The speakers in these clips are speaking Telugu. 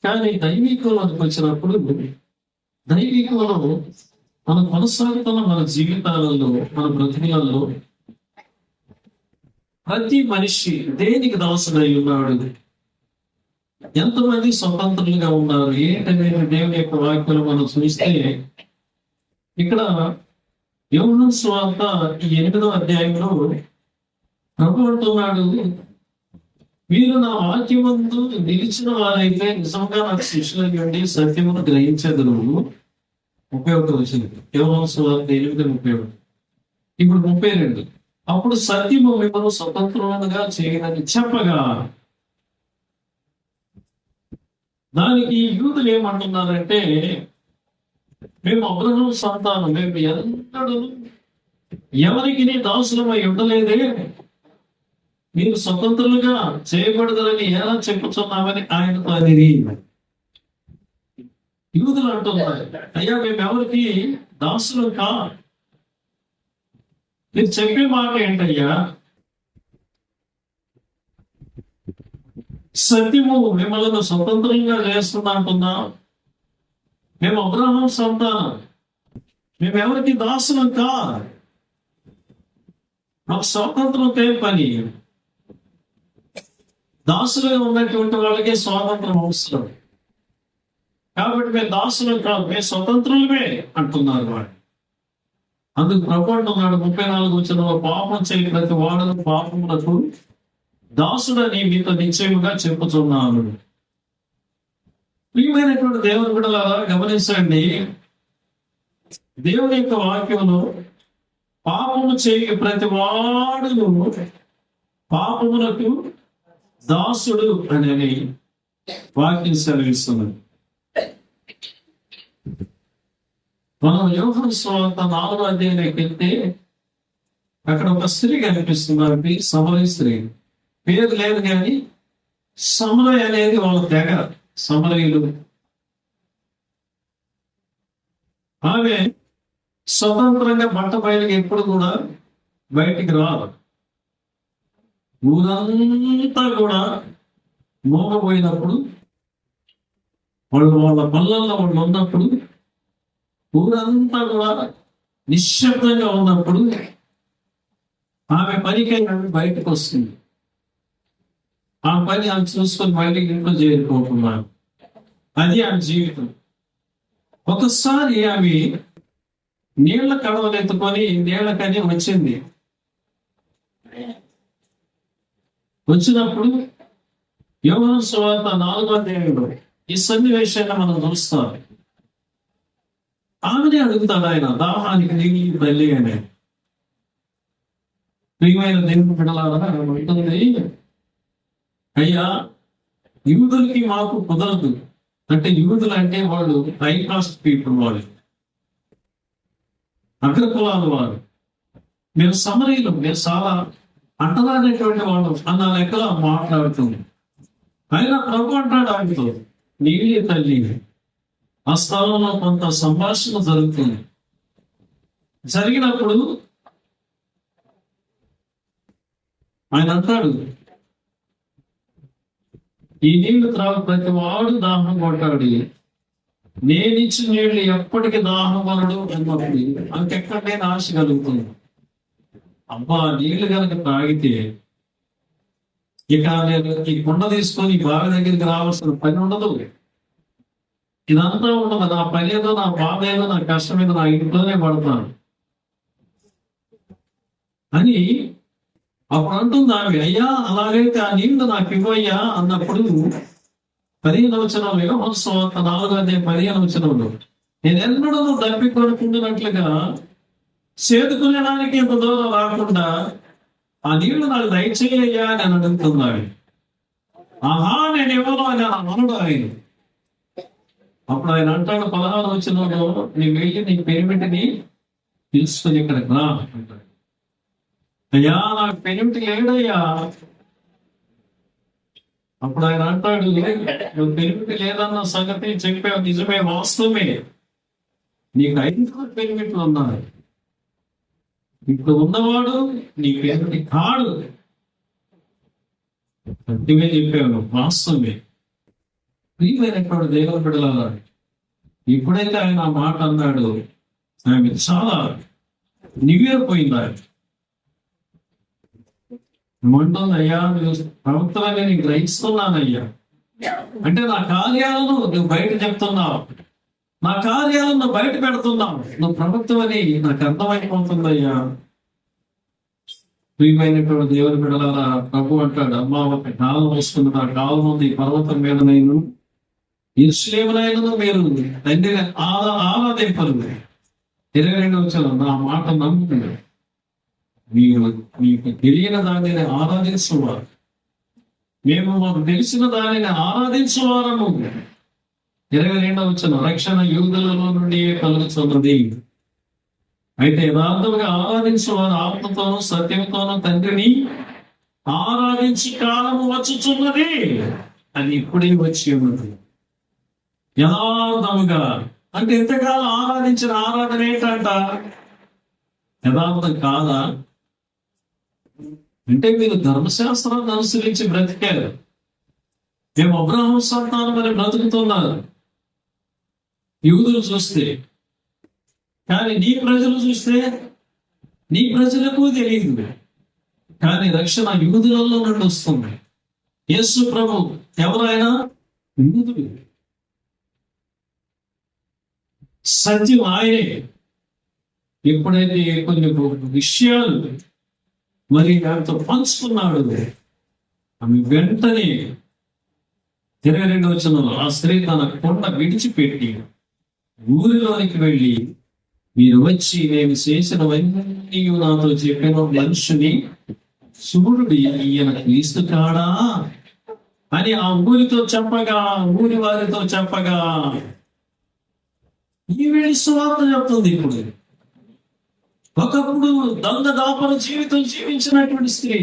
కానీ దైవికంలోకి వచ్చినప్పుడు దైవికంలో మనం కొనసాగుతున్న మన జీవితాలలో, మన బ్రతుకులలో ప్రతి మనిషి దేనికి దాసుడై ఉన్నాడు? ఎంతమంది స్వతంత్రులుగా ఉన్నారు ఏంటనేది దేవుని యొక్క వాక్యలు మనం చూస్తే, ఇక్కడ యోహాను సువార్త 8వ అధ్యాయంలో ప్రభు అంటున్నాడు, మీరు నా వాక్యమందు నిలిచిన వారైతే నిజంగా నాకు శిష్యులయ్యండి, సత్యమును గ్రహించేదరు. 31 వచ్చింది యోహాను సువార్త 8:31. ఇప్పుడు 32. అప్పుడు సత్యము మిమ్మల్ని స్వతంత్రులుగా చేయదని చెప్పగా, దానికి యూదులు ఏమంటున్నారంటే, మేము అబ్రహాము సంతానం, మేము ఎన్నడూ ఎవరికి దాసులమై ఉండలేదే, మీరు స్వతంత్రులుగా చేయబడదని ఎలా చెప్పుచున్నామని ఆయనతో అనేది. యూదులు అంటున్నారు, అయ్యా మేము ఎవరికి దాసులు కా, మీరు చెప్పే మాట ఏంటయ్యా? సత్యము మిమ్మల్ని స్వతంత్రంగా చేస్తున్నా అంటున్నా, మేము అబ్రహాము సంతానం, మేము ఎవరికి దాసులం కా, మాకు స్వాతంత్రంతో ఏం పని? దాసులుగా ఉన్నటువంటి వాళ్ళకే స్వాతంత్రం అవసరం, కాబట్టి మేము దాసులం కాదు, మేము స్వతంత్రులమే అంటున్నారు వాడు. అందుకు ప్రభు అంటున్నాడు 34 వచనంలో, పాపం చేయని ప్రతి వాడును పాపములకు దాసుడని మీతో నిశ్చయముగా చెప్పుచున్నాను. ప్రియమైనటువంటి దేవుని బిడ్డలారా గమనించండి, దేవుని యొక్క వాక్యమును పాపము చేయ ప్రతి వాడును పాపములకు దాసుడు అని వాక్యం సెలవిస్తున్నది. మనం యోహాను సువార్త 4వ అధ్యాయానికి వెళ్తే అక్కడ ఒక స్త్రీ కనిపిస్తున్నారు, సమరయ స్త్రీ. పేరు లేదు కానీ సమరయ అనేది వాళ్ళ తెగ, సమరయులు. ఆమె స్వతంత్రంగా బట్ట బయలుకి ఎప్పుడు కూడా బయటికి రాదు. ఊరంతా కూడా మోగపోయినప్పుడు, వాళ్ళ పనులలో వాళ్ళు ఉన్నప్పుడు, ఊరంతా కూడా నిశ్శబ్దంగా ఉన్నప్పుడు ఆమె పనికి బయటకు వస్తుంది. ఆ పని ఆమె చూసుకొని బయటికి ఇంట్లో చేరుకోకున్నారు. అది ఆమె జీవితం. ఒకసారి ఆమె నీళ్ల కడవలు ఎత్తుకొని నీళ్లకని వచ్చింది. వచ్చినప్పుడు యోహాను సువార్త 4వ అధ్యాయంలో ఈ సన్నివేశాన్ని మనం చూస్తాం. ఆమెనే అడుగుతాడు ఆయన, దాహానికి నీళ్ళు తల్లి అని. ప్రియమైన దేవుని బిడ్డలారా ఉంటుంది, అయ్యా యూదులకి మాకు కుదరదు అంటే, యూదులు అంటే వాళ్ళు హై కాస్ట్ పీపుల్, వాళ్ళు అగ్రకులాల వారు. మేము సమరీలు, మేము చాలా అంటరానేటువంటి వాళ్ళు అన్న లెక్కలో మాట్లాడుతుంది. అయినా ప్రభు అంటాడు ఆమెతో, నీళ్ళే తల్లి. ఆ స్థలంలో కొంత సంభాషణ జరుగుతుంది. జరిగినప్పుడు ఆయన అంటాడు, ఈ నీళ్లు త్రాగు ప్రతి వాడు దాహం కొట్టాడు, నేనిచ్చిన నీళ్లు ఎప్పటికీ దాహం కొనడు అన్నప్పుడు అంకెక్కడ నేను ఆశ కలుగుతుంది. అబ్బా, నీళ్లు కనుక తాగితే ఇక నేను ఈ కుండ తీసుకొని బావి దగ్గరికి రావాల్సిన పని ఉండదు, ఇదంతా ఉండదు. నా పని ఏదో, నా బాధ ఏదో, నా కష్టం ఏదో నా ఇంట్లోనే పడతాను అని అప్పుడు అంటుంది ఆమె. అయ్యా అలాగైతే ఆ నీళ్లు నాకు ఇవ్వయ్యా అన్నప్పుడు 15వ వచనంలో, యోహాను సువార్త 4వ అధ్యాయం 15వ వచనంలో, నేను ఎన్నడూ దప్పికొనుకుంటున్నట్లుగా చేదుకునేదానికి ఇంత దూరం రాకుండా ఆ నీళ్లు నాకు దయచేయ్యా అని అడుగుతున్నాడు. ఆహా, నేను ఇవ్వను అని అనడు ఆయన. అప్పుడు ఆయన అంటాడు 16వ వచనంలో, నీ వెళ్ళి నీ పెనిమిటిని తెలుసుకొని ఇక్కడికి రా అంటాడు. అయ్యా నాకు పెనిమిటి లేడయ్యా. అప్పుడు ఆయన అంటాడు, నువ్వు పెనిమిటి లేదన్న సంగతి చెప్పావు, నిజమే, వాస్తవమే, నీకు 5 పెనిమిట్లు ఉన్నారు. ఇప్పుడు ఉన్నవాడు నీ పేరుని కాడు. గట్టిగా చెప్పాను, వాస్తవమే. ప్రియమైనటువంటి దేవుని బిడ్డలారా, ఎప్పుడైతే ఆయన ఆ మాట అన్నాడు, ఆమె చాలా నివేరిపోయింది. ఆయన మంటుందయ్యా, ప్రవక్తగా నేను గ్రహిస్తున్నానయ్యా. అంటే నా కార్యాలను నువ్వు బయట చెప్తున్నావు, నా కార్యాలను నువ్వు బయట పెడుతున్నావు, నువ్వు ప్రవక్తవని నాకు అర్థమైపోతుందయ్యా. ప్రియమైనటువంటి దేవుని బిడ్డలారా, ప్రభు అంటాడు, అమ్మా ఒక కాలం వస్తుంది, నా కాలం ఉంది, పర్వతం మీద నేను యెరూషలేమునైనను మీరు తండ్రిని ఆరాధింపరు. 22 వచనం, నా మాట నమ్ముతుంది, మీరు మీకు తెలియని దానిని ఆరాధించువారు, మేము మాకు తెలిసిన దానిని ఆరాధించువారము. 22 వచనం, రక్షణ యూదులలో నుండి కలుగుతున్నది. అయితే యథార్థంగా ఆరాధించేవారు ఆత్మతోనూ సత్యంతోనూ తండ్రిని ఆరాధించి కాలము వచ్చుచున్నది. అది ఇప్పుడే వచ్చి ఉన్నది. యథార్థముగా అంటే ఎంతకాలం ఆరాధించిన ఆరాధన ఏంటంట? యథార్థం కాదా? అంటే మీరు ధర్మశాస్త్రాన్ని అనుసరించి బ్రతికారు, మేము అబ్రహాము సంతానం అని బ్రతుకుతున్నారు యూదులు చూస్తే. కానీ నీ ప్రజలు చూస్తే నీ ప్రజలకు తెలియదు. కానీ రక్షణ యూదులలో నుండి వస్తుంది. యేసు ప్రభు ఎవరైనా యూదుడు, సత్యం ఆయనే. ఎప్పుడైతే కొన్ని విషయాలు మరి దాంతో పంచుకున్నాడు, ఆమె వెంటనే 22 వచనంలో ఆ స్త్రీ తన కొండ విడిచిపెట్టి ఊరిలోనికి వెళ్ళి, మీరు వచ్చి నేను చేసినవన్నీ నాతో చెప్పిన మనుషుని చూడుడి, ఈయన క్రీస్తు కాడా అని ఆ ఊరితో చెప్పగా, ఊరి వారితో చెప్పగా ఈ వెళ్ళి సువార్త చెప్తుంది. ఇప్పుడు ఒకప్పుడు దొంగ దాపర జీవితం జీవించినటువంటి స్త్రీ,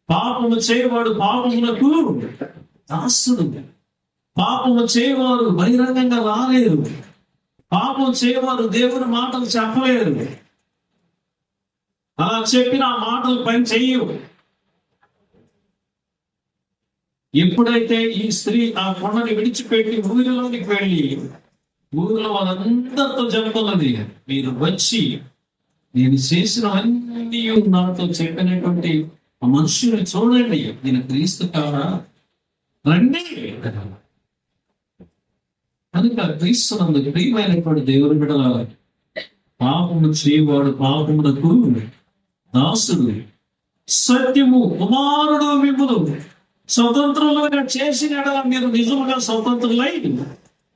పాపము చేయవాడు పాపములకు దాసుడు, పాపము చేయవారు బహిరంగంగా రాలేరు, పాపం చేయవారు దేవుని మాటలు చెప్పలేరు. అలా చెప్పిన ఆ మాటలు పని చెయ్యవు. ఎప్పుడైతే ఈ స్త్రీ ఆ కొండని విడిచిపెట్టి ఊరిలోనికి వెళ్ళి ఊరిలో వాళ్ళందరితో చెప్తున్నది, మీరు వచ్చి నేను చేసినవన్నీ నాతో చెప్పినటువంటి ఆ మనుషుని చూడండి, నేను క్రీస్తు కాదా, రండి. కనుక క్రీస్తునందు ప్రియమైనటువంటి దేవుని బిడ్డలారా, పాపము చేయవాడు పాపమునకు దాసుడు, సత్యము కుమారుడు మిమ్మును స్వతంత్రులుగా చేసిన మీరు నిజముగా స్వతంత్రులై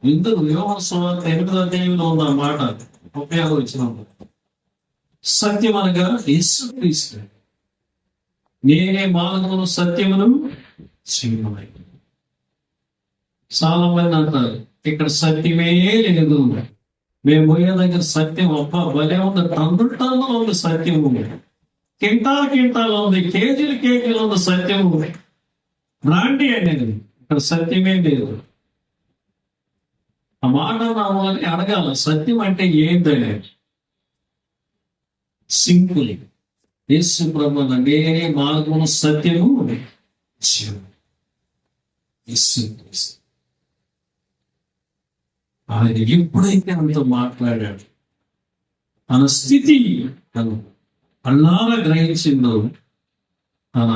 ఇందుకు. యోహాను సువార్త 8వ అధ్యాయంలో ఉన్న మాట 36 వచనంలో, సత్యం అనగా యేసుక్రీస్తు, నేనే మార్గమును సత్యమును జీవమునై. చాలా మంది అంటారు ఇక్కడ సత్యమే లేదు, మేము పోయే దగ్గర సత్యం అబ్బా భలే ఉంది, టన్నులో ఉంది సత్యము, కింటాలు ఉంది, కేజీలు ఉంది సత్యము, రాండి అనేది. ఇక్కడ సత్యమే లేదు. ఆ మాట రావాలని అడగాల, సత్యం అంటే ఏంటనే. సింపుల్, యేసు ప్రభు నేనే మార్గము సత్యము జీవము. ఆయన ఎప్పుడైతే అంత మాట్లాడాడు, తన స్థితి తను అల్లారా గ్రహించిందో, తన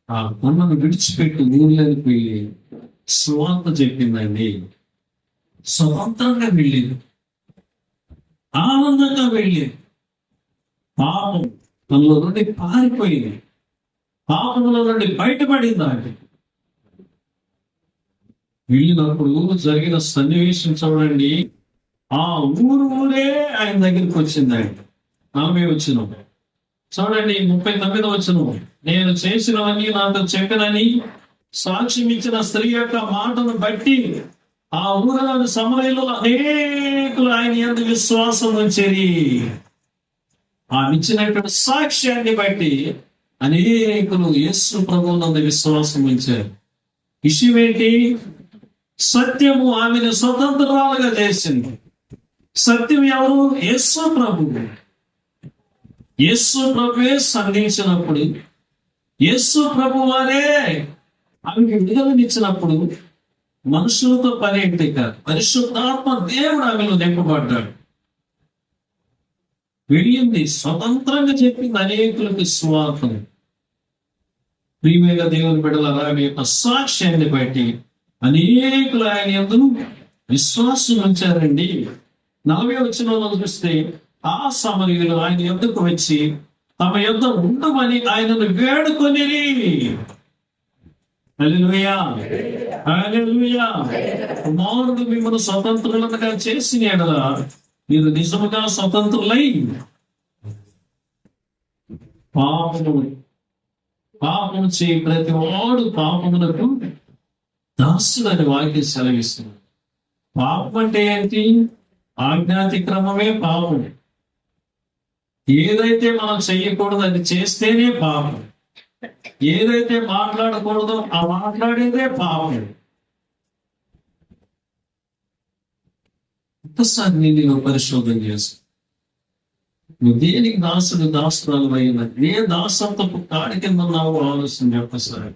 ఆ కొండను విడిచిపెట్టి ఊళ్ళకి వెళ్ళి సువార్త చెప్పిందండి. స్వతంత్రంగా వెళ్ళింది, ఆనందంగా వెళ్ళింది. పాపం తనలో నుండి పారిపోయింది, పాపంలో నుండి బయటపడింది. అంటే వెళ్ళినప్పుడు జరిగిన సన్నివేశం చూడండి. ఆ ఊరే ఆయన దగ్గరికి వచ్చింది. ఆయన 40 వచనం చూడండి, 39 వచనం, నేను చేసినవన్నీ నాతో చెప్పినని సాక్ష్యం ఇచ్చిన స్త్రీ యొక్క మాటను బట్టి ఆ ఊరిలోని సమరయులు అనేకులు ఆయన యందు విశ్వాసం ఉంచేది. ఆమె ఇచ్చినటువంటి సాక్ష్యాన్ని బట్టి అనేకులు యేసు ప్రభువునందు విశ్వాసం ఉంచారు. విషయం ఏంటి? సత్యము ఆమెను స్వతంత్రాలుగా చేసింది. సత్యం ఎవరు? యేసు ప్రభువు. యేసు ప్రభువే సంధించినప్పుడు, యేసు ప్రభు వారే ఆమెకి విడుదలనిచ్చినప్పుడు మనుషులతో పని ఏంటి కాదు, పరిశుద్ధాత్మ దేవుడు ఆమెలో నింపబడ్డాడు. వెళ్ళింది, స్వతంత్రంగా చెప్పింది అనేకులకి సువార్తం. ప్రియమైన దేవుని బిడ్డలారా, ఆమె యొక్క సాక్ష్యాన్ని బట్టి అనేకులు ఆయన యందు విశ్వాసం ఉంచారండి. 40వ వచనంలో చూస్తే, ఆ సమరయులు ఆయన యొద్దకు వచ్చి తమ యొద్ద ఉండమని ఆయనను వేడుకొనిరి. హల్లెలూయా, హల్లెలూయా. కుమారుడు మిమ్మల్ని స్వతంత్రులుగా చేసిన యెడల మీరు నిజముగా స్వతంత్రులై పాపము చేయి ప్రతి వాడు పాపములకు దాసుడు అని వాక్యం సెలవిస్తుంది. పాపం అంటే ఏంటి? ఆజ్ఞాతిక్రమమే పాపం. ఏదైతే మనం చెయ్యకూడదు అది చేస్తేనే పాపం. ఏదైతే మాట్లాడకూడదో ఆ మాట్లాడేదే పాపం. ఒక్కసారి నేను పరిశోధన చేసి, నువ్వు దేనికి దాసురాలు అయినా, ఏ దాసత్వపు కాడి కింద ఉన్నావో ఆలోచన ఒక్కసారి.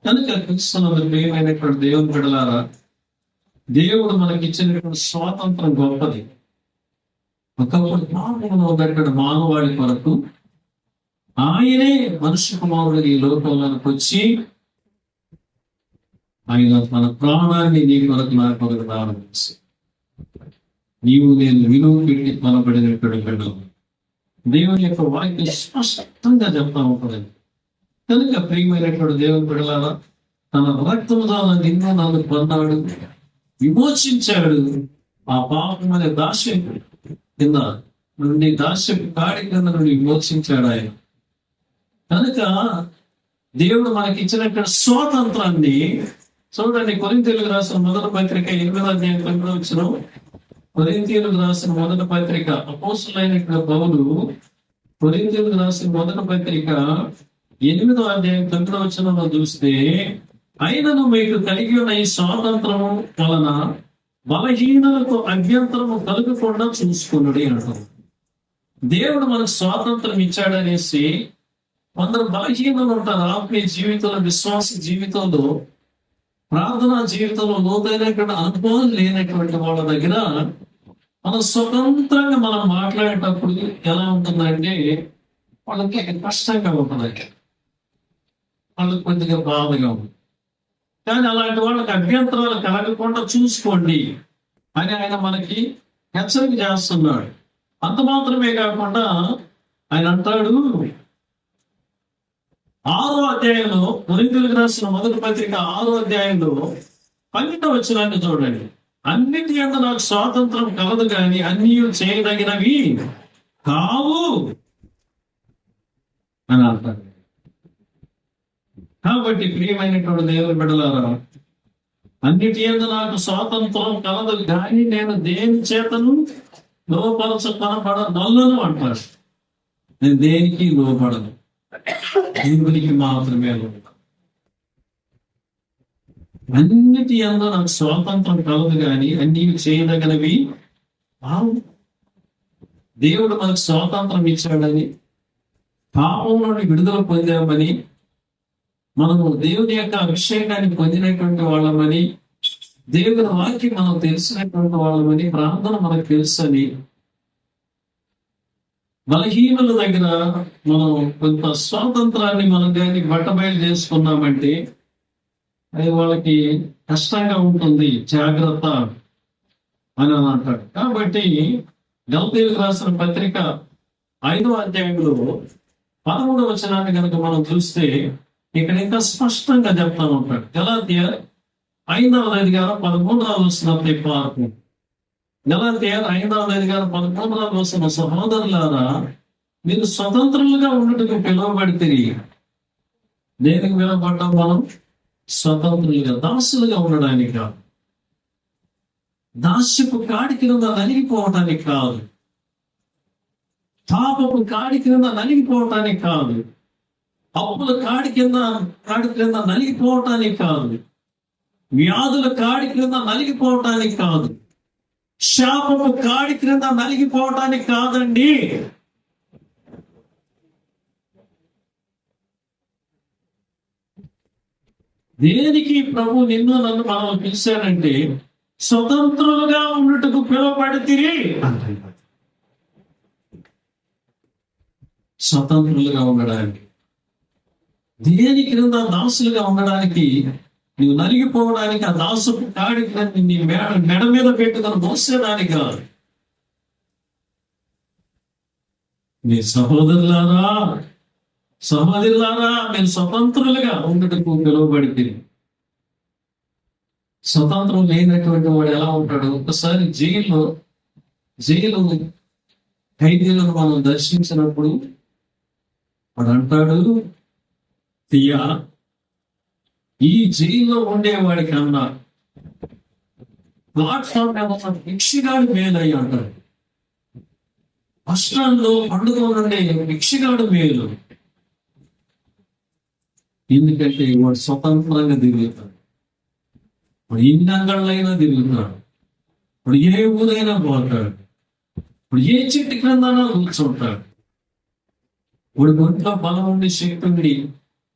కనుక క్రీస్తునందు ప్రియమైనటువంటి దేవుని బిడ్డలారా, దేవుడు మనకి ఇచ్చినటువంటి స్వాతంత్రం గొప్పది. ఒకప్పుడు పాపంలో దగ్గర మానవాళి కొరకు ఆయనే మనుష్య కుమారుడు ఈ లోకంలోకి వచ్చి ఆయన తన ప్రాణాన్ని నీ కొరకు నా కొరకు దానం చేసి, నీవు నేను విలువ పెట్టి కొనబడినటువంటి బిడ్డలు. దేవుని యొక్క వాక్యం స్పష్టంగా చెప్తా ఉంటుంది. కనుక ప్రియమైనటువంటి దేవుని బిడ్డలారా, తన రక్తము ద్వారా నిన్ను నన్ను పొందాడు, విమోచించాడు. ఆ పాపం అనే దాస్యం కింద నుండి, దాస్యపు కాడి కింద నుండి విమోచించాడు ఆయన. కనుక దేవుడు మనకి ఇచ్చినటువంటి స్వాతంత్రాన్ని చూడండి. కొరింథీయులకు రాసిన మొదటి పత్రిక 8వ అధ్యాయం 9వ వచనం. కొరింథీయులకు రాసిన మొదటి పత్రిక, అపోస్తలుడైన పౌలు కొరింథీయులకు రాసిన మొదటి పత్రిక 8వ అధ్యాయం 9వ వచనంలో చూస్తే, అయినను మీకు కలిగి ఉన్న ఈ స్వాతంత్రము వలన బలహీనులకు అభ్యంతరము కలగకుండా చూసుకున్నాడు అంటారు. దేవుడు మనకు స్వాతంత్రం ఇచ్చాడనేసి కొందరు బలహీనులు ఉంటారు. ఆత్మీయ జీవితంలో, విశ్వాస జీవితంలో, ప్రార్థనా జీవితంలో లోతైనటువంటి అనుభవం లేనటువంటి వాళ్ళ దగ్గర మనం స్వతంత్రంగా మనం మాట్లాడేటప్పుడు ఎలా ఉంటుందంటే వాళ్ళకి కష్టంగా ఉంటుంది, వాళ్ళకి కొద్దిగా బాధగా ఉంది. కానీ అలాంటి వాళ్ళకి అభ్యంతరాలు కలగకుండా చూసుకోండి అని ఆయన మనకి హెచ్చరిక చేస్తున్నాడు. అంత మాత్రమే కాకుండా ఆయన అంటాడు 6వ అధ్యాయంలో, కొరింథీయులకు రాసిన మొదటి పత్రిక 6వ అధ్యాయంలో 12వ వచనాన్ని చూడండి. అన్నిటి యందు నాకు స్వాతంత్రం కలదు కానీ అన్నీ చేయదగినవి కావు అని అంటారు. కాబట్టి ప్రియమైనటువంటి దేవుని బిడ్డలారా, అన్నిటి యందు నాకు స్వాతంత్రం కలదు కానీ నేను దేని చేతను నొల్లను అంటారు. నేను దేనికి లోపడను, దేవునికి మాత్రమే లోపడను. అన్నిటి యందు నాకు స్వాతంత్రం కలదు కానీ అన్ని చేయదగినవి కావు. దేవుడు మనకు స్వాతంత్రం ఇచ్చాడని, పాపం నుండి విడుదల పొందామని, మనము దేవుని యొక్క అభిషేకాన్ని పొందినటువంటి వాళ్ళమని, దేవుని వాక్యం మనం తెలిసినటువంటి వాళ్ళమని, ప్రార్థన మనకు తెలుసని, బలహీనుల దగ్గర మనం కొంత స్వాతంత్రాన్ని మనం కానీ బట్టబయలు చేసుకున్నామంటే అది వాళ్ళకి కష్టంగా ఉంటుంది. జాగ్రత్త అని అంటాడు. కాబట్టి గలతీయులకు రాసిన పత్రిక 5వ అధ్యాయంలో 13వ వచనాన్ని కనుక మనం చూస్తే ఇక్కడ ఇంకా స్పష్టంగా చెప్తా ఉంటాడు. గలాతీయ 5వ అధ్యాయం 13వ వచనం పార్కు. గలాతీయ 5వ అధ్యాయం 13వ వచనం, సహోదరులారా మీరు స్వతంత్రులుగా ఉన్నట్టుగా పిలువబడితే, దేనికి పిలువబడ్డాం మనం? స్వతంత్రులుగా, దాసులుగా ఉండడానికి కాదు, దాస్యపు కాడి కింద నలిగిపోవటానికి కాదు, పాపపు కాడి కింద నలిగిపోవటానికి కాదు, అప్పుల కాడి కింద నలిగిపోవటానికి కాదు, వ్యాధుల కాడి కింద నలిగిపోవటానికి కాదు, శాపపు కాడి క్రింద నలిగిపోవటానికి కాదండి. దేనికి ప్రభు నిన్ను నన్ను మనం పిలిచానంటే స్వతంత్రులుగా ఉండుటకు పిలువబడితిరి అంటున్నాడు. స్వతంత్రులుగా ఉండడానికి, దేని క్రింద దాసులుగా ఉండడానికి, నువ్వు నలిగిపోవడానికి, ఆ దాసు కాడికి నీ మెడ మీద పెట్టుకొని మోసేదానికి కాదు. మీ సహోదరులారా మీరు స్వతంత్రులుగా ఉండటకు పిలువబడితే, స్వతంత్రం లేనటువంటి వాడు ఎలా ఉంటాడు? ఒకసారి జైలు ఖైదీలను మనం దర్శించినప్పుడు వాడు అంటాడు, తీయా ఈ జైల్లో ఉండేవాడి కన్నా ప్లాట్ఫామ్ మీద భిక్షగాడు మేలయ్యి అంటాడు. బస్టాండ్లో పండుగ నుండే భిక్షగాడు మేలు. ఎందుకంటే వాడు స్వతంత్రంగా తిరుగుతాడు, వాడు ఎన్ని అంగళ్ళైనా తిరుగుతాడు, వాడు ఏ ఊరైనా పోతాడు, వాడు ఏ చెట్టు క్రిందైనా కూర్చుంటాడు, వాడి ఒంట్లో బలం ఉండి శక్తి ఉండి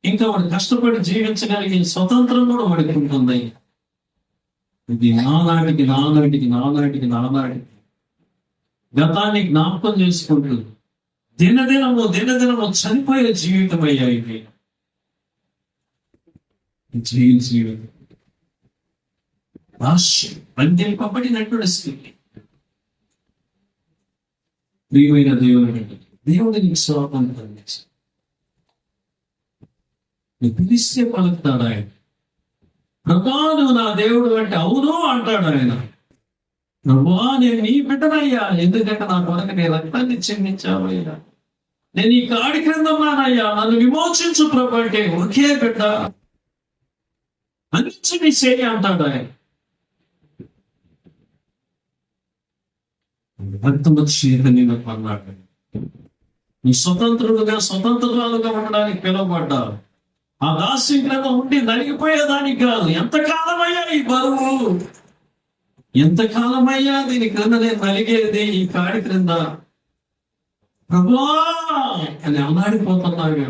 ఇంకా వాడు కష్టపడి జీవించగలిగే స్వతంత్రం కూడా వాడికి ఉంటుంది. ఇది నానాటికి గతాన్ని జ్ఞాపకం చేసుకుంటూ దినదినము చనిపోయే జీవితం అయ్యాయి జైలు జీవితం. బంధింపబడినటువంటి స్థితి. ప్రియమైన దేవుడు నీకు స్వాతంత్రం చేశాడు. నువ్వు పిలిస్తే పలుకుతాడు ఆయన. ప్రభా నువ్వు నా దేవుడు అంటే అవును అంటాడు ఆయన. ప్రభా నేను నీ బిడ్డనయ్యా, ఎందుకంటే నా కొరకు నీ రక్తాన్ని చెందించావయ్యా, నేను ఈ కాడి క్రింద ఉన్నానయ్యా, నన్ను విమోచించు ప్రభు అంటే ఒకే బిడ్డ అనిచ్చి నీ చేయి అంటాడు ఆయన. నేను అన్నాడు, నీ స్వతంత్రాలుగా ఉండడానికి పిలువబడ్డారు. ఆ దాస్యం క్రింద ఉండి నలిగిపోయేదానికి కాదు. ఎంతకాలమయ్యా ఈ బరువు, ఎంతకాలమయ్యా దీని క్రింద నేను నలిగేది, ఈ కాడి క్రింద ప్రభువా అని అల్లాడిపోతున్నాడు.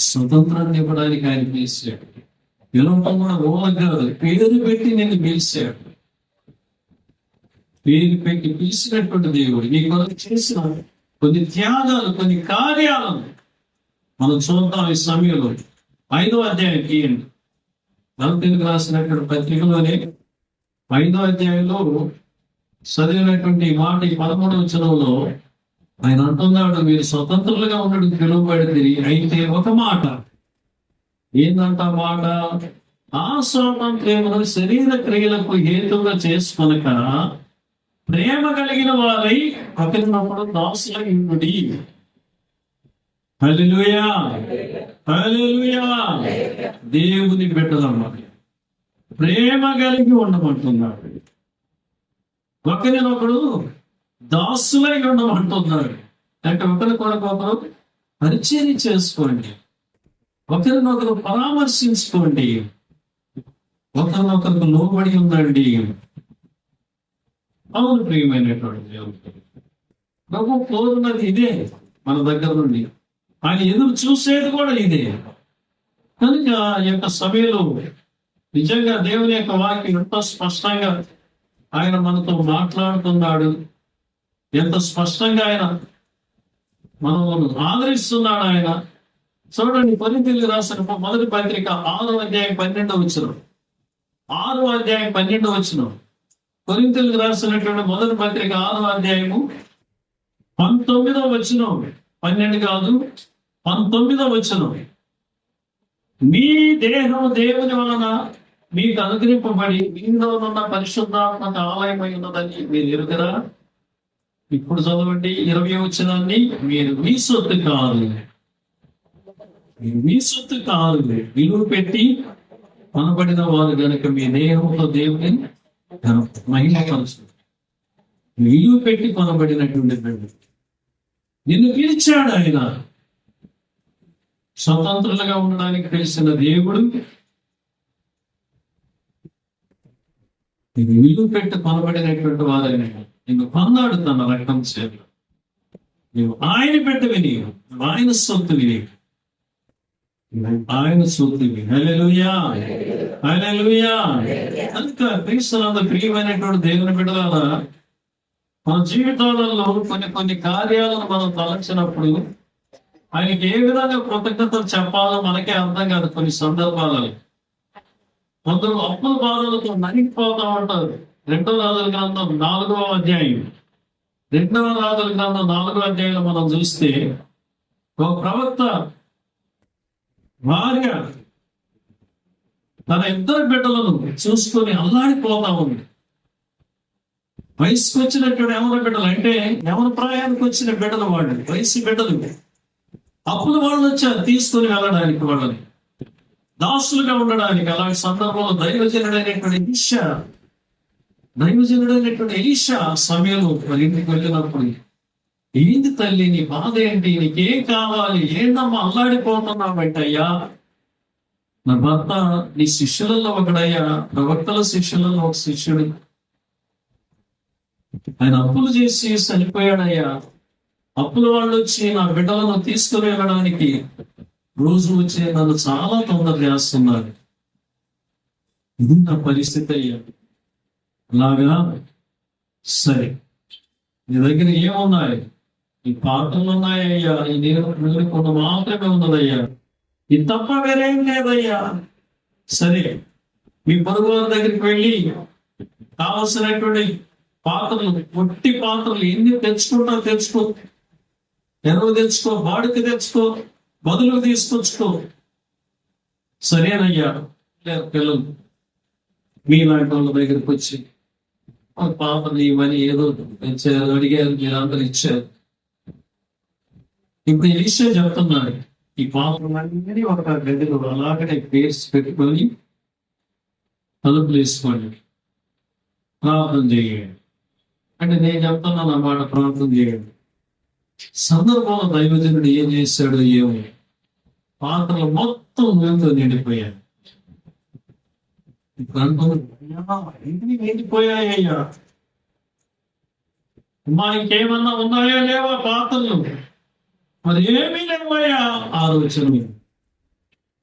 స్వతంత్రాన్ని ఇవ్వడానికి ఆయన పిలిచాడు. పిలవటం కూడా ఓల కాదు, పేరు పెట్టి నేను పిలిచాడు. పేరు పెట్టి పిలిచినటువంటి దేవుడు నీ కొరకు చేసిన కొన్ని త్యాగాలు, కొన్ని కార్యాలను మనం చూద్దాం ఈ సమయంలో. 5వ అధ్యాయం తీయండి. గలతీయులకు రాసినటువంటి పత్రికలోనే 5వ అధ్యాయంలో చదివినటువంటి మాట ఈ 13వ వచనంలో ఆయన అంటున్నాడు, మీరు స్వతంత్రులుగా ఉండడం పిలువబడింది. అయితే ఒక మాట ఏందంట మాట, ఆ స్వాతంత్ర్యమును శరీర క్రియలకు హేతువుగా చేసుకొనక ప్రేమ కలిగిన వారై ఒకరినొకడు దాసులై ఉండుడి. హల్లెలూయా, హల్లెలూయా. దేవుని బిడ్డలన్నమాట ప్రేమ కలిగి ఉండమంటున్నాడు. ఒకరినొకడు దాసులై ఉండమంటున్నాడు. అంటే ఒకరికొకరు పరిచయం చేసుకోండి, ఒకరినొకరు పరామర్శించుకోండి, ఒకరినొకరికి లోబడి ఉందండి. అవును ప్రియమైనటువంటి దేవుడు, ప్రభు కోరున్నది ఇదే మన దగ్గర నుండి. ఆయన ఎదురు చూసేది కూడా ఇదే. కనుక ఈ యొక్క సమయంలో నిజంగా దేవుని యొక్క వాక్యం ఎంతో స్పష్టంగా ఆయన మనతో మాట్లాడుతున్నాడు. ఎంత స్పష్టంగా ఆయన మనం ఆదరిస్తున్నాడు ఆయన. చూడండి, కొరింథీయులకు రాసిన మొదటి పత్రిక 6వ అధ్యాయం 12వ వచనం. 6వ అధ్యాయం 12వ వచనం. కొరింథీయులకు రాసినటువంటి మొదటి పత్రిక 6వ అధ్యాయము 19వ వచనం. 12 కాదు, 19వ వచనం. మీ దేహం దేవుని వలన మీకు అనుగ్రహింపబడి మీలోనున్న పరిశుద్ధాత్మక ఆలయమై ఉన్నదని మీరు ఎరుగరా? ఇప్పుడు చదవండి 20వ వచనాన్ని. మీరు మీ సొత్తు కాదు, మీ సొత్తు కాదు, విలువ పెట్టి కొనబడిన వారు గనుక మీ దేహంతో దేవుని మహిమపరచు. విలువ పెట్టి కొనబడినటువంటి నిన్ను పిలిచాడు ఆయన. స్వతంత్రులుగా ఉండడానికి తెలిసిన దేవుడు నీకు విలువ పెట్టి కొనబడినటువంటి వారైన నిన్ను కొన్నాడు తన రక్తం చేత. నీవు ఆయన బిడ్డవి, నీవు ఆయన సొత్తువి. ఆయన చూద్దాం. హల్లెలూయా, హల్లెలూయా. కనుక క్రీస్తునందు ప్రియమైనటువంటి దేవుని బిడ్డలారా, మన జీవితాలలో కొన్ని కార్యాలను మనం తలచినప్పుడు ఆయనకి ఏ విధంగా కృతజ్ఞతలు చెప్పాలో మనకే అర్థం కాదు. కొన్ని సందర్భాలలో కొందరు అప్పుల బాధలతో నలిగిపోతా ఉంటారు. 2వ రాజుల గ్రంథం 4వ అధ్యాయం 4వ అధ్యాయంలో మనం చూస్తే ఒక ప్రవక్త భార్య తన 2 బిడ్డలను చూసుకొని అల్లాడిపోతా ఉంది. వయసుకు వచ్చినటువంటి ఎవరి బిడ్డలు అంటే ఎవరి ప్రాయానికి వచ్చిన బిడ్డలు, వాళ్ళు వయసు బిడ్డలు. అప్పుల వాళ్ళు వచ్చారు తీసుకొని వెళ్ళడానికి, వాళ్ళని దాసులుగా ఉండడానికి. అలాంటి సందర్భంలో దైవజనుడైనటువంటి ఎలీషా సమయంలో మరి ఇంటికి వెళ్ళినప్పుడు, ఏంది తల్లి నీ బాధ ఏంటి, నీకేం కావాలి, ఏంటమ్మా అల్లాడిపోతున్నావంటే, అయ్యా నా భర్త నీ శిష్యులలో ఒకడయ్యా, ప్రవక్తల శిష్యులలో ఒక శిష్యుడు, ఆయన అప్పులు చేసి చనిపోయాడయ్యా. అప్పుల వాళ్ళు వచ్చి నా బిడ్డలను తీసుకుని వెళ్ళడానికి రోజు వచ్చి నన్ను చాలా తొందర చేస్తున్నారు. ఇది నా పరిస్థితి అయ్యా. అలాగా, సరే నీ దగ్గర ఏమున్నాయి? ఈ పాత్రలు ఉన్నాయ్యా, ఈ నీరు కొంత మాత్రమే ఉన్నదయ్యా, ఇది తప్ప వేరేం లేదయ్యా. సరే, మీ పొరుగు వారి దగ్గరికి వెళ్ళి కావలసినటువంటి పాత్రలు, పొట్టి పాత్రలు ఎన్ని తెచ్చుకుంటారో తెచ్చుకో, ఎరువు తెచ్చుకో, బాడుకి తెచ్చుకో, బదులు తీసుకొచ్చుకో. సరేనయ్యా. పిల్లలు మీలాంటి వాళ్ళ దగ్గరికి వచ్చి పాపని ఇవన్నీ ఏదో ఇచ్చారు, అడిగారు, మీరు అందరు ఇచ్చారు. ఇప్పుడు ఎలీషా చెప్తున్నాడు, ఈ పాపలన్నీ ఒక గదిలో అలాగనే పేర్చి పెట్టుకొని తలుపులు వేసుకోండి, ప్రార్థన చేయండి. అంటే నేను చెప్తున్నాను అన్నమాట, ప్రార్థన చేయండి. సందర్భంలో దైవజనుడు ఏం చేశాడో ఏమో, పాత్రలు మొత్తం నీళ్ళతో నిండిపోయాయి. నిండిపోయాయ్యా. మా ఇంకేమన్నా ఉన్నాయా లేవా పాత్రలు? మరి ఏమీ లేవయ్యా. ఆలోచన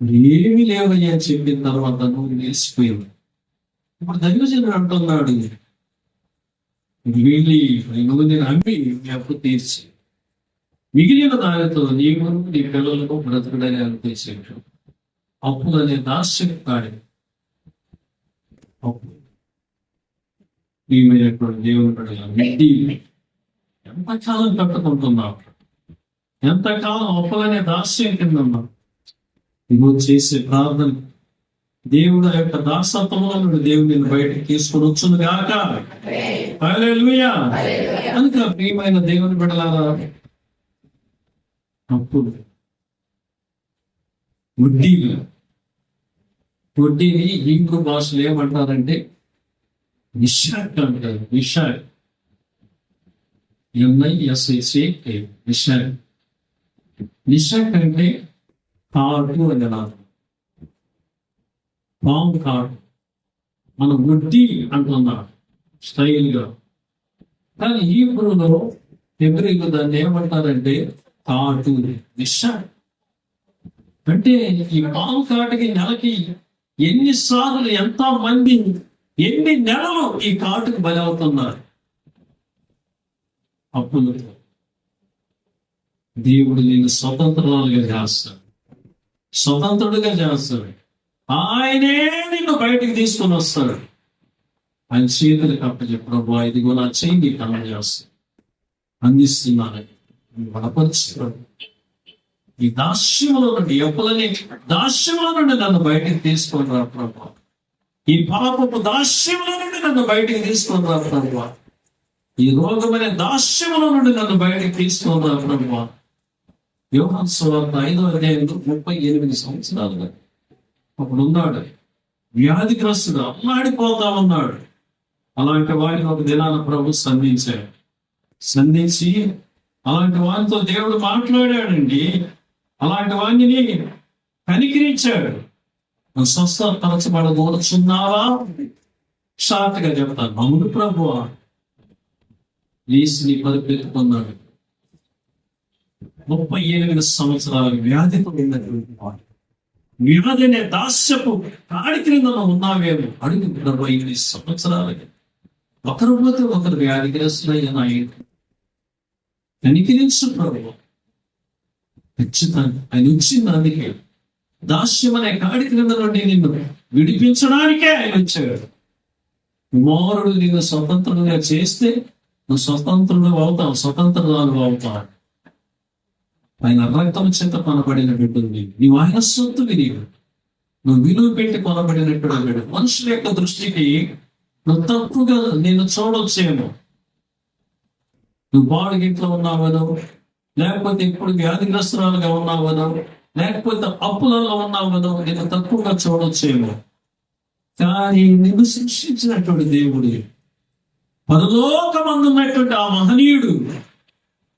మరి ఏమీ లేవయ్యా అని చెప్పిన తర్వాత నువ్వు నిలిచిపోయావు. ఇప్పుడు దైవజనుడు అంటున్నాడు, వీళ్ళి నువ్వు నేను అమ్మి మీ అప్పు తీర్చి మిగిలిన దానితో నీవు నీ పిల్లలకు బ్రతుకుడని అనిపించాడు. అప్పులు అనే దాస్యం కాడి అప్పు ప్రియమైనటువంటి దేవుడు ఎంతకాలం కట్టుకుంటున్నావు? ఎంతకాలం అప్పులనే దాస్యం కింద ఉన్నావు? నువ్వు చేసే ప్రార్థన దేవుడు యొక్క దాసత్వంలో నుండి దేవుడిని బయటకు తీసుకొని వచ్చును గాక. హల్లెలూయా. కనుక ప్రియమైన దేవుని బిడ్డలారా, అప్పుడు వడ్డీని హీబ్రూ భాషలో ఏమంటారంటే నిషాక్ అంటారు. నిషాక్, NISAC, నిషాక్. నిషాక్ అంటే కార్డు అని అన్నారు, పాము కార్డు. మన వడ్డీ అంటున్నారు స్టైల్గా, కానీ హీబ్రూలో హెబ్రీలో దాన్ని ఏమంటారంటే కార్డు, నిషాక్. అంటే ఈ పాము కార్డుకి నెలకి ఎన్నిసార్లు, ఎంత మంది, ఎన్ని నెలలు ఈ కార్డుకు బలి అవుతున్నారు. అప్పుడు దేవుడు నేను స్వతంత్రాలుగా చేస్తాడు, స్వతంత్రుడిగా చేస్తాడు. ఆయనే నిన్ను బయటికి తీసుకొని వస్తాడు. ఆయన చేతులకు అప్పచెప్పు, ప్రభు ఇదిగో నా చేయి నీకు అందజేస్తాడు, అందిస్తున్నాను, బలపరుస్తున్నాడు. ఈ దాస్యంలో నుండి, ఎప్పులని దాస్యంలో నుండి నన్ను బయటికి తీసుకొని రా ప్రభు. ఈ పాపపు దాస్యంలో నుండి నన్ను బయటికి తీసుకొని రా ప్రభు. ఈ రోగమనే దాస్యంలో నుండి నన్ను బయటికి తీసుకొని రా ప్రభు. యోహాను సువార్త 5వ అధ్యాయంలో 38 సంవత్సరాలుగా అప్పుడు ఉన్నాడు, వ్యాధిగ్రస్తుడు, అల్లాడిపోతా ఉన్నాడు. అలాంటి వాడిని ఒక దినాన ప్రభు సంధించి అలాంటి వారితో దేవుడు మాట్లాడాడండి. అలాంటి వాడిని కనికరించాడు. నువ్వు స్వస్థపరచబడబోతున్నావా? షార్ట్గా చెప్తాను, అవును ప్రభు. లీసిని పరిపెట్టుకున్నాడు. 38 సంవత్సరాల వ్యాధితో ఉన్నటువంటి వాడు వ్యాధి అనే దాస్యపు కాడి క్రింద నువ్వు ఉన్నావేమో అడుగు ప్రభు. ఇన్ని సంవత్సరాలకి ఒకరు పోతే ఒకరు వ్యాధిగ్రస్తులయ్యా నా ఇంటి కనికరించు ప్రభు. ఖచ్చితంగా ఆయన వచ్చింది అందుకే, దాస్యం అనే కాడి క్రింద నుండి నిన్ను విడిపించడానికే ఆయన వచ్చాడు. కుమారుడు నిన్ను స్వతంత్రంగా చేస్తే నువ్వు స్వతంత్రుడు అవుతావు, స్వతంత్రాలు అవుతావు. ఆయన రక్తం చేత కొనబడిన బిడ్డలు నీవు ఆయన సొత్తువి. నువ్వు విలువ పెట్టి కొనబడినట్టు బిడ్డ. మనుషుల యొక్క దృష్టికి నువ్వు తప్పుగా నేను చూడొచ్చేమో. నువ్వు బాడుగింట్లో ఉన్నావనో, లేకపోతే ఇప్పుడు వ్యాధిగ్రస్తురాలుగా ఉన్నావనో, లేకపోతే అప్పులలో ఉన్నావనో నేను తక్కువగా చూడొచ్చేమో. కానీ నిన్ను సృష్టించినటువంటి దేవుడు, పరలోకమందున్నటువంటి ఆ మహనీయుడు,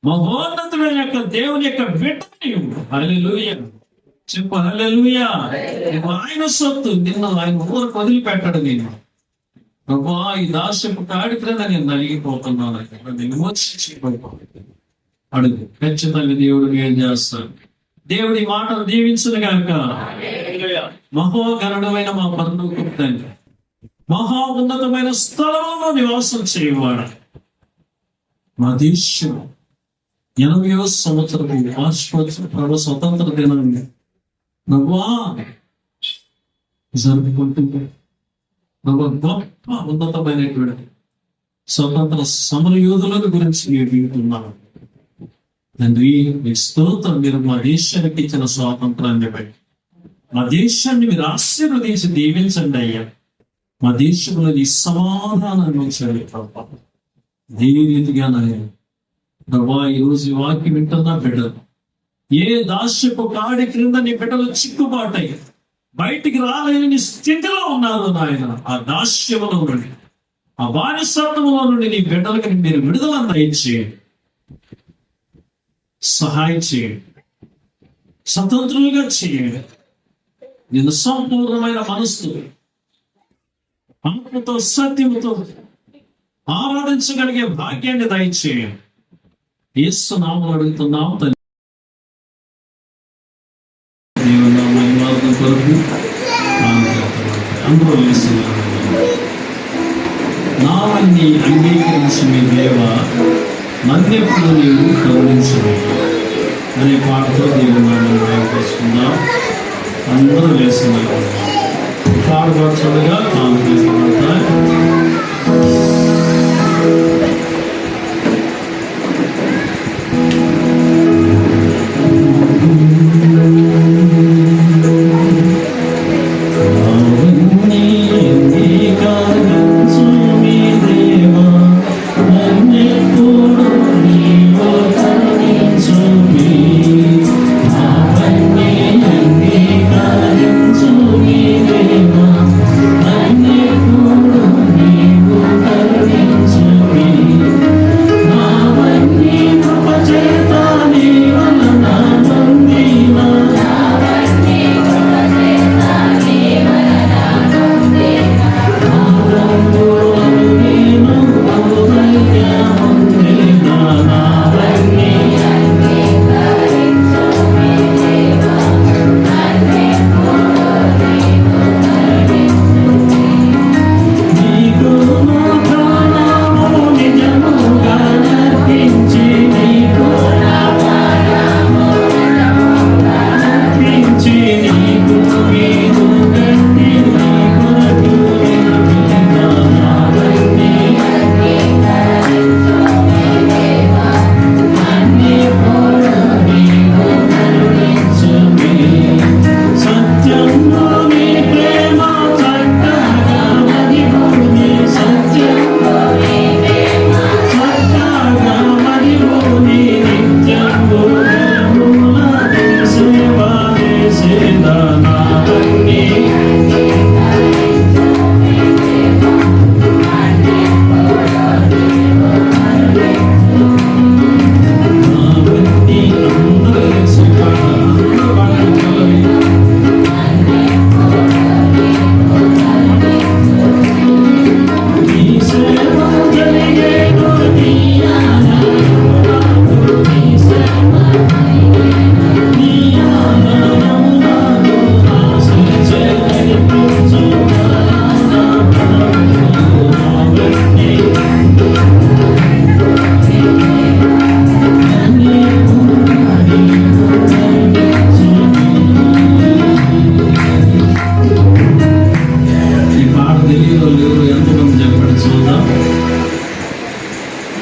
మహోన్నతుడైన యొక్క దేవుని యొక్క బిడ్డ నీవు. హల్లెలూయా చెప్పు, హల్లెలూయా. నువ్వు ఆయన సొత్తు. నిన్ను ఆయన ఊరకు వదిలిపెట్టాడు. నేను ప్రభా ఈ దాస్యపు కాడి క్రింద నేను నలిగిపోతున్నాను, అడుగు. ఖచ్చితంగా దేవుడు ఏం చేస్తాడు. దేవుడి మాటలు దీవించును గాక. మహోగరుడమైన మా పరలోకపు తండ్రి, మహా ఉన్నతమైన స్థలంలో నివాసం చేయవాడు. మా దేశం 80వ సంవత్సరపు వార్షికోత్సవ స్వతంత్ర దినాన్ని నవ్వా జరుపుకుంటుంది. గొప్ప ఉన్నతమైనటువంటి స్వతంత్ర సమర యోధుల గురించి మీరు వింటున్నాను తండ్రి. మీ స్తోత్రం. మీరు మా దేశానికి ఇచ్చిన స్వాతంత్రాన్ని బట్టి మా దేశాన్ని మీరు ఆశీర్వదించి దీవించండి అయ్యా. మా దేశంలో ఈ సమాధానాన్ని ఉంచండి ప్రభా. ఏ రీతిగా నాయన ప్రభా ఈరోజు ఈ వాక్యం వింటున్నా బిడ్డలు ఏ దాస్యపు కాడి క్రింద నీ బిడ్డలు చిక్కుబాటై బయటికి రాలేని స్థితిలో ఉన్నారు నాయన. ఆ దాస్యములో నుండి, ఆ బానిసత్వంలో నుండి నీ బిడ్డలకి మీరు విడుదల దయచేయండి, సహాయం చేయండి, స్వతంత్రులుగా చేయండి. నేను సంపూర్ణమైన మనస్సు ఆత్మతో సత్యముతో ఆరాధించగలిగే భాగ్యాన్ని దయచేయండి. యేసు నామములో అడుగుతున్నాం తండ్రి. అందరూ నావన్నీ అంగీకరించి మీ దేవ మన్నెప్పుడు నీవు గౌరవించండి అనే పాటతో దేవుడు నామమును ప్రయత్నిస్తున్నాం. అందరూ వేస్తున్నారు పాడుపరచుడుగా Thank you.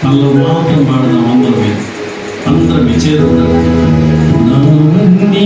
అందులో మాత్రం పాడదాం అందరమే, అందరం చేతులు నన్ను అన్నీ